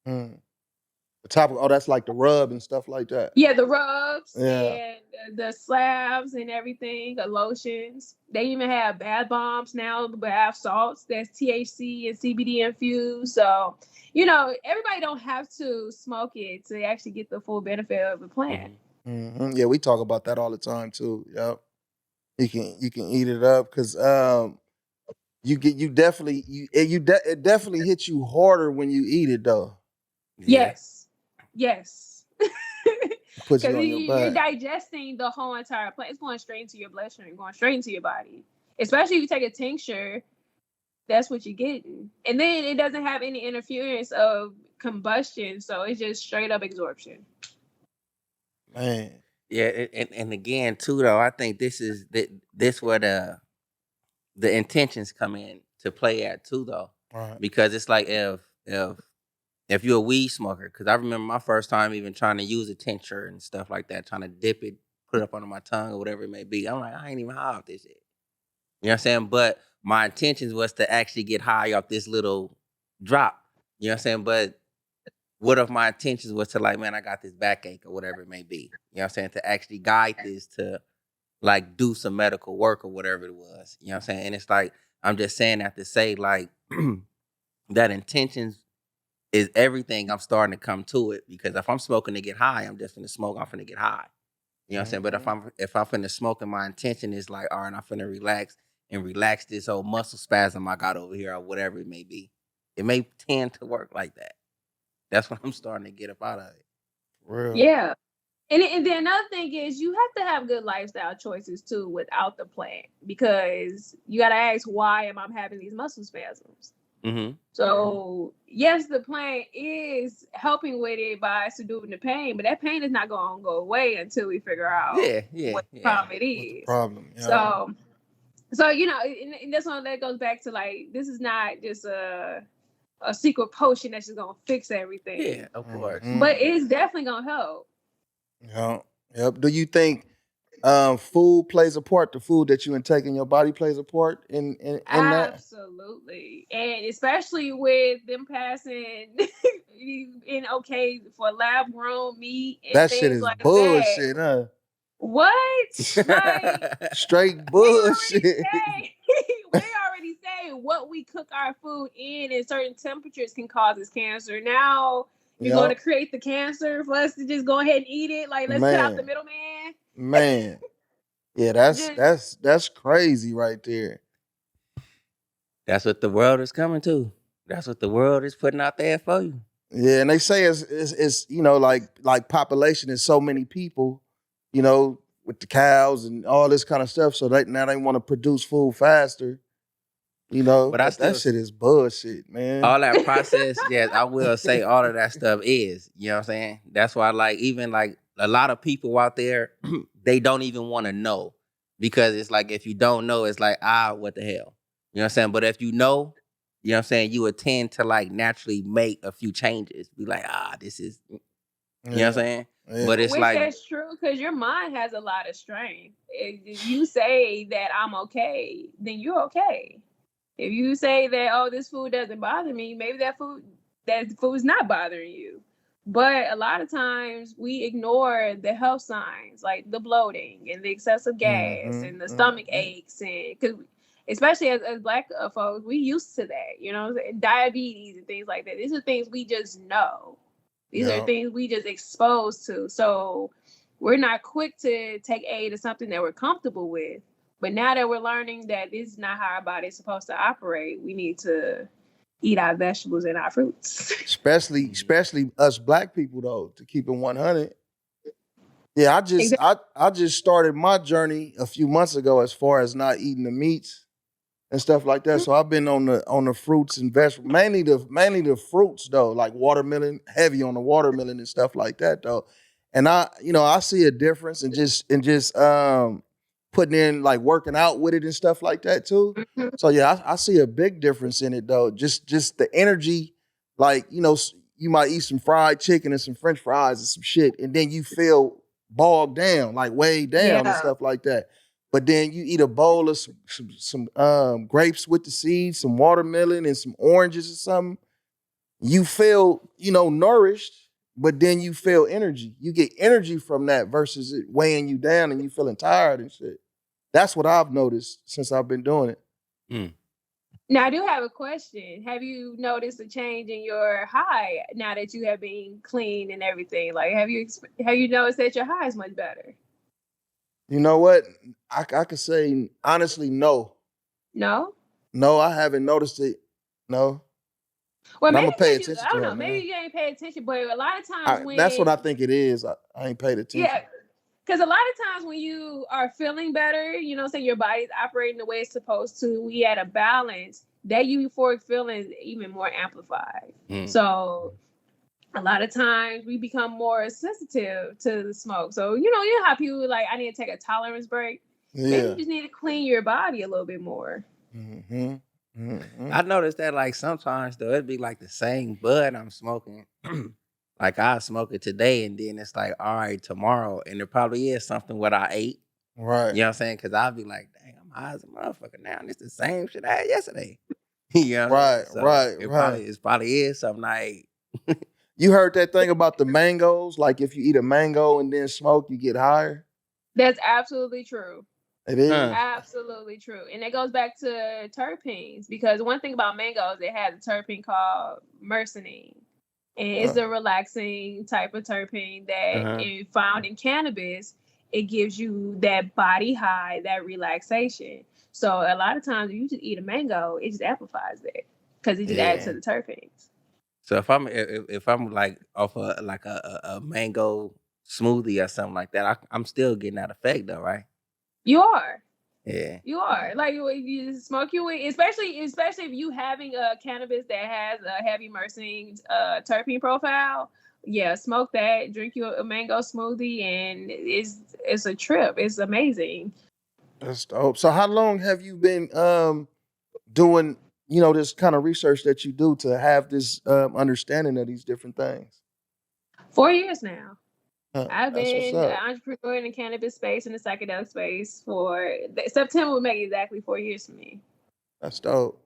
The topical, that's like the rub and stuff like that. Yeah, the rubs and the slabs and everything, the lotions. They even have bath bombs now, bath salts that's THC and CBD infused. So, everybody don't have to smoke it to actually get the full benefit of the plant. Yeah, we talk about that all the time too. Yep, you can eat it up because it definitely hits you harder when you eat it though. Yes. Puts you on your back. You're digesting the whole entire plant. It's going straight into your bloodstream, going straight into your body. Especially if you take a tincture, that's what you're getting. And then it doesn't have any interference of combustion, so it's just straight up absorption. Man. Yeah, and again too though, I think this where the intentions come in to play at too though. Right. Because it's like if you're a weed smoker, because I remember my first time even trying to use a tincture and stuff like that, trying to dip it, put it up under my tongue or whatever it may be. I'm like, I ain't even high off this shit. You know what I'm saying? But my intentions was to actually get high off this little drop. You know what I'm saying? But what if my intentions was to like, man, I got this backache or whatever it may be. You know what I'm saying? To actually guide this to like do some medical work or whatever it was. You know what I'm saying? And it's like, I'm just saying that to say like that intentions is everything. I'm starting to come to it, because if I'm smoking to get high, I'm just going to smoke. I'm going to get high. You know what I'm saying? But if I'm finna smoke and my intention is like, all right, I'm finna relax this whole muscle spasm I got over here or whatever it may be, it may tend to work like that. That's what I'm starting to get up out of it. Real. Yeah. And then another thing is you have to have good lifestyle choices too without the plant, because you got to ask, why am I having these muscle spasms? Mm-hmm. So yes, the plant is helping with it by subduing the pain, but that pain is not going to go away until we figure out what the problem it is. What the problem? Yeah. So you know, and that's one that goes back to like, this is not just a secret potion that's just gonna fix everything. Yeah, of course. But it's definitely gonna help. Yeah. Yep. Do you think food plays a part? The food that you intake in your body plays a part in that? Absolutely. And especially with them passing in for lab grown meat and That things shit is like bullshit, that. huh? What? Like, straight bullshit. we already say what we cook our food in certain temperatures can cause us cancer. Now you're going to create the cancer for us to just go ahead and eat it. Like, let's cut out the middleman. Man. Yeah, that's crazy right there. That's what the world is coming to. That's what the world is putting out there for you. Yeah, and they say it's you know, like population is so many people, you know, with the cows and all this kind of stuff. So now they want to produce food faster. You know, but that shit is bullshit, man. All that process, yes, I will say all of that stuff is. You know what I'm saying? That's why, like, even like a lot of people out there, they don't even want to know, because it's like, if you don't know, it's like, what the hell? You know what I'm saying? But if you know what I'm saying, you would tend to like naturally make a few changes. Be like, this is, you know what I'm saying? Yeah. But it's which like, that's true, because your mind has a lot of strength. If you say that I'm okay, then you're okay. If you say that, this food doesn't bother me, maybe that food's not bothering you. But a lot of times we ignore the health signs, like the bloating and the excessive gas and the stomach aches, and because especially as Black folks, we used to that, you know, diabetes and things like that. These are things we just know. These are things we just exposed to. So we're not quick to take aid to something that we're comfortable with. But now that we're learning that this is not how our body's supposed to operate, we need to eat our vegetables and our fruits. Especially us Black people, though, to keep it 100. Yeah, I just started my journey a few months ago as far as not eating the meats and stuff like that. So I've been on the fruits and vegetables, mainly the fruits though, like watermelon, heavy on the watermelon and stuff like that though. And I see a difference in just putting in, like, working out with it and stuff like that too. So yeah, I see a big difference in it though. Just the energy, like, you know, you might eat some fried chicken and some French fries and some shit, and then you feel bogged down, like weighed down and stuff like that. But then you eat a bowl of some grapes with the seeds, some watermelon and some oranges or something. You feel, you know, nourished, but then you feel energy. You get energy from that versus it weighing you down and you feeling tired and shit. That's what I've noticed since I've been doing it. Now, I do have a question. Have you noticed a change in your high now that you have been clean and everything? Like, have you noticed that your high is much better? You know what? I could say honestly, no. No? No, I haven't noticed it. No. Well, maybe I'm gonna pay attention. I don't know. Maybe you ain't pay attention, but a lot of times that's what I think it is. I ain't paid attention. Yeah. Because a lot of times when you are feeling better, you know, say your body's operating the way it's supposed to, we at a balance, that euphoric feeling is even more amplified. So a lot of times we become more sensitive to the smoke. So, you know how people are like, I need to take a tolerance break. Yeah. Maybe you just need to clean your body a little bit more. I noticed that, like, sometimes though, it'd be like the same bud I'm smoking. Like, I smoke it today, and then it's like, all right, tomorrow, and there probably is something what I ate. Right. You know what I'm saying? Because I'll be like, dang, I'm high as a motherfucker now, and it's the same shit I had yesterday. You know what I mean? So it probably is something I ate. You heard that thing about the mangoes? Like, if you eat a mango and then smoke, you get higher? That's absolutely true. It is? Absolutely true. And it goes back to terpenes, because one thing about mangoes, it has a terpene called myrcene. And it's a relaxing type of terpene that is found in cannabis. it gives you that body high, that relaxation. So a lot of times when you just eat a mango, it just amplifies that because it just adds to the terpenes. So if I'm like off a like a mango smoothie or something like that, I'm still getting that effect though, right? You are. Yeah. You are. Like you smoke your weed, especially if you having a cannabis that has a heavy myrcene terpene profile. Yeah, smoke that, drink you a mango smoothie, and it's a trip. It's amazing. That's dope. So how long have you been doing, this kind of research that you do to have this understanding of these different things? 4 years now. I've That's what's been an up. entrepreneur in the cannabis space and the psychedelic space for September will make exactly 4 years for me. That's dope.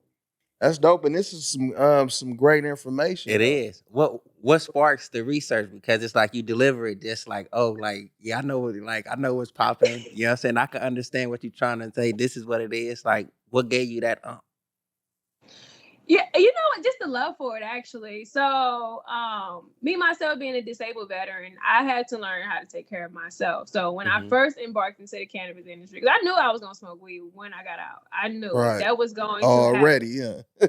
That's dope. And this is some great information. It is. What sparks the research? Because it's like you deliver it just like, oh, like, yeah, I know what's popping. You know what I'm saying? I can understand what you're trying to say. This is what it is. Like, what gave you that? Yeah, you know what? Just the love for it, actually. So, me myself being a disabled veteran, I had to learn how to take care of myself. So when I first embarked into the cannabis industry, because I knew I was gonna smoke weed when I got out. I knew that was going to already, happen. yeah.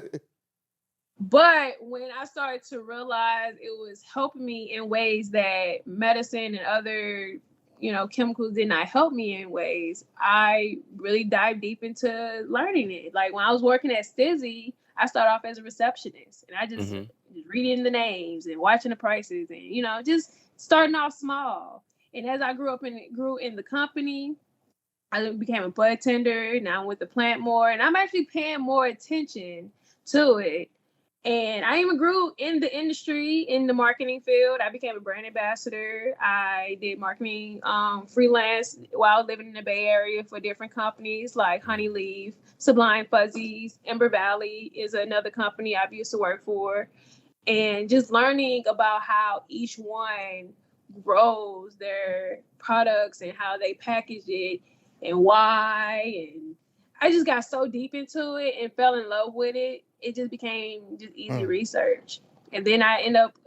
But when I started to realize it was helping me in ways that medicine and other, chemicals did not help me in ways, I really dived deep into learning it. Like when I was working at Stizzy, I started off as a receptionist, and I just reading the names and watching the prices, and just starting off small. And as I grew in the company, I became a bud tender. Now I'm with the plant more, and I'm actually paying more attention to it. And I even grew in the industry, in the marketing field. I became a brand ambassador. I did marketing freelance while living in the Bay Area for different companies like Honey Leaf, Sublime Fuzzies, Ember Valley is another company I've used to work for. And just learning about how each one grows their products and how they package it and why. And I just got so deep into it and fell in love with it. It just became just easy research. And then I ended up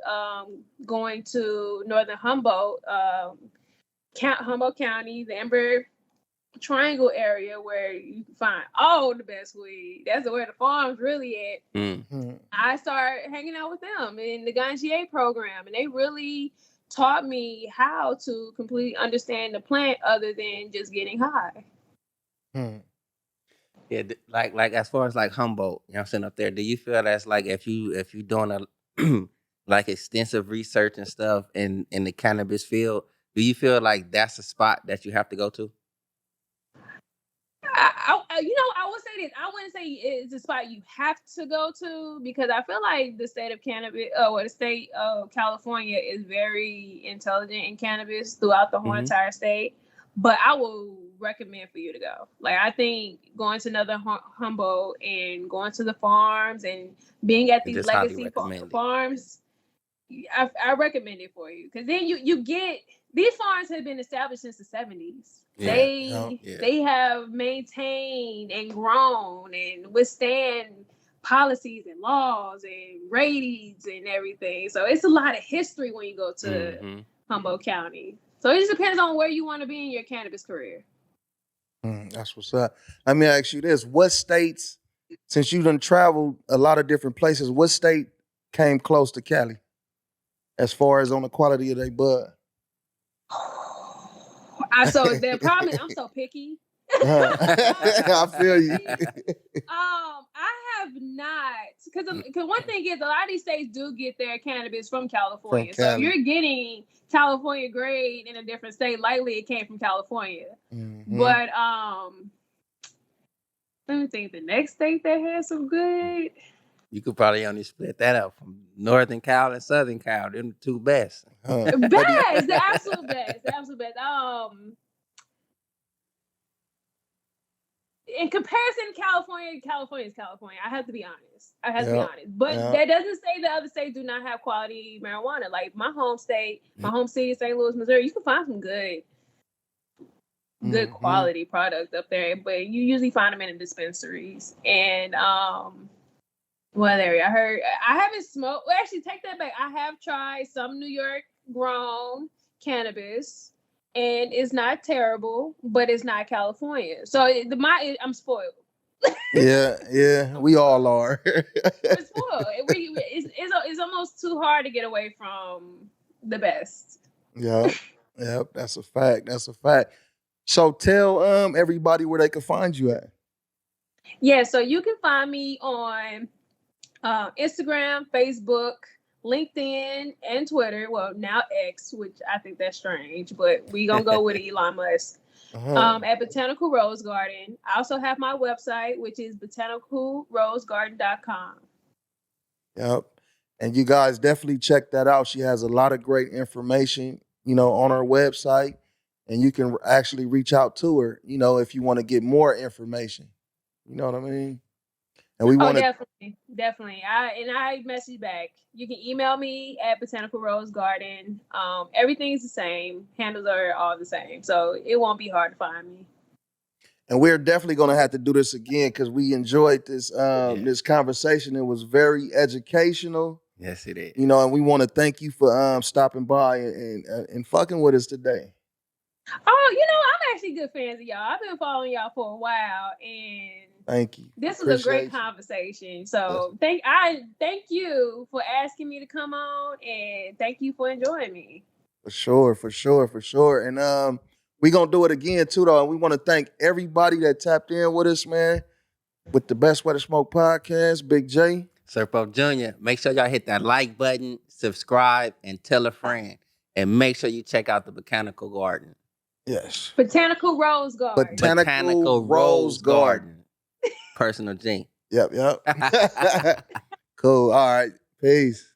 going to Northern Humboldt, Humboldt County, the Ember Triangle area, where you can find all the best weed. That's where the farm's really at. I started hanging out with them in the Gangier program, and they really taught me how to completely understand the plant other than just getting high. Yeah, like as far as like Humboldt, you know, sitting up there, do you feel that's like if you doing a like extensive research and stuff in the cannabis field, do you feel like that's a spot that you have to go to? I would say this. I wouldn't say it's a spot you have to go to, because I feel like the state of cannabis, or the state of California, is very intelligent in cannabis throughout the whole entire state. But I will recommend for you to go. Like, I think going to another Humboldt and going to the farms and being at these legacy farms, I recommend it for you, because then you get, these farms have been established since the 70s. They have maintained and grown and withstand policies and laws and ratings and everything. So it's a lot of history when you go to Humboldt County. So it just depends on where you want to be in your cannabis career. That's what's up. Let me ask you this. What states, since you done traveled a lot of different places, what state came close to Cali as far as on the quality of their bud? So the problem is I'm so picky. I feel you. I have not, because one thing is, a lot of these states do get their cannabis from California. So if you're getting California grade in a different state, likely it came from California. But let me think, the next state that has some good. You could probably only split that up from Northern Cal and Southern Cal. Them the two best. The absolute best. In comparison to California is California. I have to be honest. But that doesn't say the other states do not have quality marijuana. Like my home state, my home city, St. Louis, Missouri, you can find some good quality products up there, but you usually find them in the dispensaries. And what area? I haven't smoked. Well, actually, take that back. I have tried some New York grown cannabis, and it's not terrible, but it's not California. So I'm spoiled. Yeah, we all are. We're spoiled. It's almost too hard to get away from the best. Yeah, that's a fact. That's a fact. So tell everybody where they can find you at. Yeah, so you can find me on Instagram, Facebook, LinkedIn, and Twitter. Well, now X, which I think that's strange, but we gonna go with Elon Musk. At Botanical Rose Garden. I also have my website, which is botanicalrosegarden.com. Yep. And you guys definitely check that out. She has a lot of great information, on her website. And you can actually reach out to her, if you want to get more information. You know what I mean? And we want to definitely. I message back. You can email me at Botanical Rose Garden. Everything's the same. Handles are all the same, so it won't be hard to find me. And we're definitely going to have to do this again because we enjoyed this this conversation. It was very educational. Yes, it is. And we want to thank you for stopping by and fucking with us today. Oh, I'm actually good fans of y'all. I've been following y'all for a while, and thank you. This was a great conversation. So thank you for asking me to come on, and thank you for enjoying me. For sure. And we're gonna do it again too, though. And we want to thank everybody that tapped in with us, man, with the Best Way to Smoke podcast, Big J. Serpo Jr. Make sure y'all hit that like button, subscribe, and tell a friend. And make sure you check out the Botanical Garden. Yes. Botanical Rose Garden. Botanical Rose Garden. Personal G. Yep. Cool. All right. Peace.